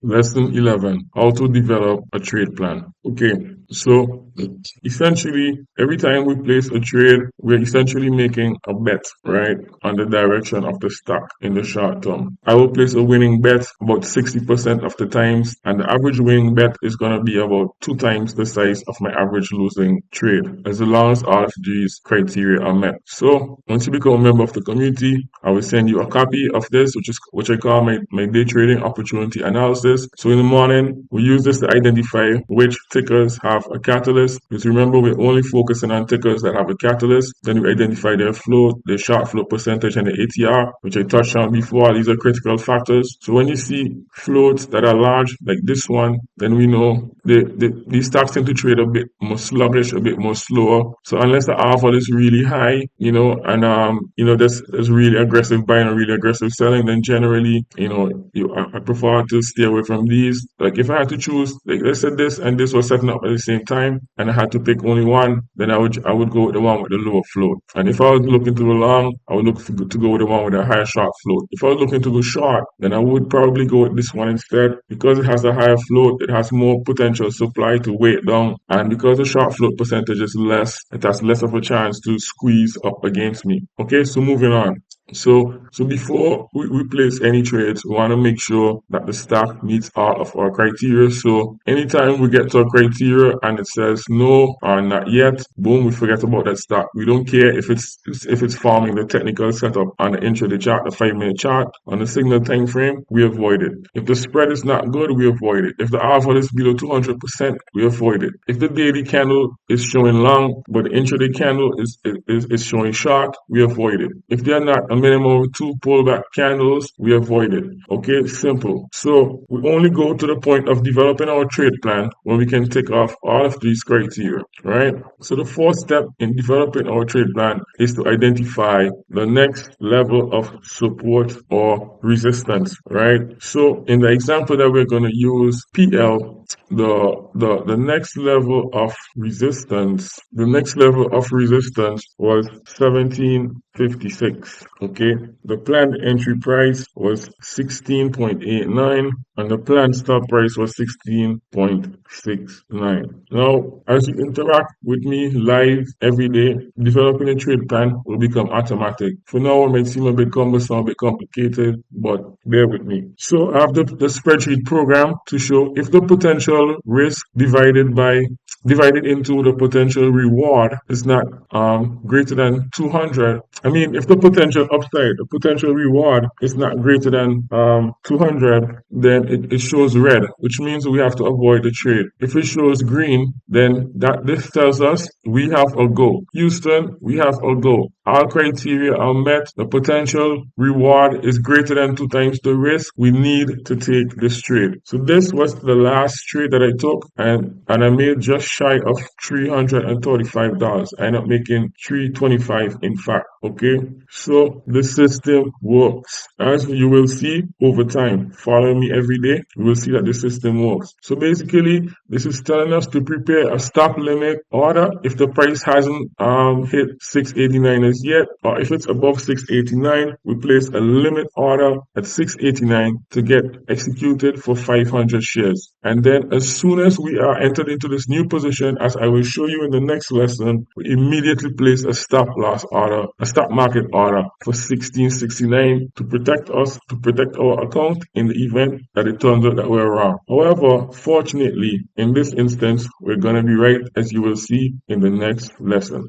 Lesson 11, how to develop a trade plan. Okay, so essentially, every time we place a trade, we're essentially making a bet, right, on the direction of the stock in the short term. I will place a winning bet about 60% of the times, and the average winning bet is going to be about two times the size of my average losing trade, as long as all of these criteria are met. So, once you become a member of the community, I will send you a copy of this, which I call my day trading opportunity analysis. So in the morning, we use this to identify which tickers have a catalyst. Because remember, we're only focusing on tickers that have a catalyst. Then we identify their float, their short float percentage, and the ATR, which I touched on before. These are critical factors. So when you see floats that are large, like this one, then we know these stocks tend to trade a bit more sluggish, a bit more slower. So unless the alpha is really high, and there's really aggressive buying and really aggressive selling, then generally, I prefer to stay away from these. Like if I had to choose, like let's say this and this was setting up at the same time, and I had to pick only one, then I would go with the one with the lower float. And if I was looking to go long, I would look to go with the one with a higher short float. If I was looking to go short, then I would probably go with this one instead because it has a higher float. It has more potential supply to weigh it down, and because the short float percentage is less, it has less of a chance to squeeze up against me. Okay, so moving on. So before we place any trades, we want to make sure that the stock meets all of our criteria. So anytime we get to a criteria and it says no or not yet, boom, we forget about that stock. We don't care if it's forming the technical setup on the intraday chart, the 5 minute chart, on the signal time frame, we avoid it. If the spread is not good, we avoid it. If the alpha is below 200%, we avoid it. If the daily candle is showing long, but the intraday candle is showing short, we avoid it. If they're not a minimum of two pullback candles, we avoid it. Okay, simple. So we only go to the point of developing our trade plan when we can tick off all of these criteria, right? So the fourth step in developing our trade plan is to identify the next level of support or resistance, right? So in the example that we're going to use, PL, the next level of resistance was 1756. Okay, the planned entry price was 16.89 and the planned stop price was 16.69. Now, as you interact with me live every day, developing a trade plan will become automatic. For now, it might seem a bit cumbersome, a bit complicated, but bear with me. So I have the spreadsheet program to show if the potential risk divided into the potential reward is not greater than 200. I mean, if the potential upside, the potential reward is not greater than 200, then it shows red, which means we have to avoid the trade. If it shows green, then this tells us we have a go. Houston, we have a go. All criteria are met. The potential reward is greater than two times the risk. We need to take this trade. So this was the last trade that I took, and I made just shy of $335. I ended up making $325 in fact. Okay, so the system works. As you will see over time, follow me every day, you will see that the system works. So basically, this is telling us to prepare a stop limit order if the price hasn't hit 689 as yet, or if it's above 689, we place a limit order at 689 to get executed for 500 shares. And then as soon as we are entered into this new position, as I will show you in the next lesson, we immediately place a stop loss order, a stop market order for 1669 to protect us, to protect our account in the event that it turns out that we're wrong. However, fortunately, in this instance, we're going to be right, as you will see in the next lesson.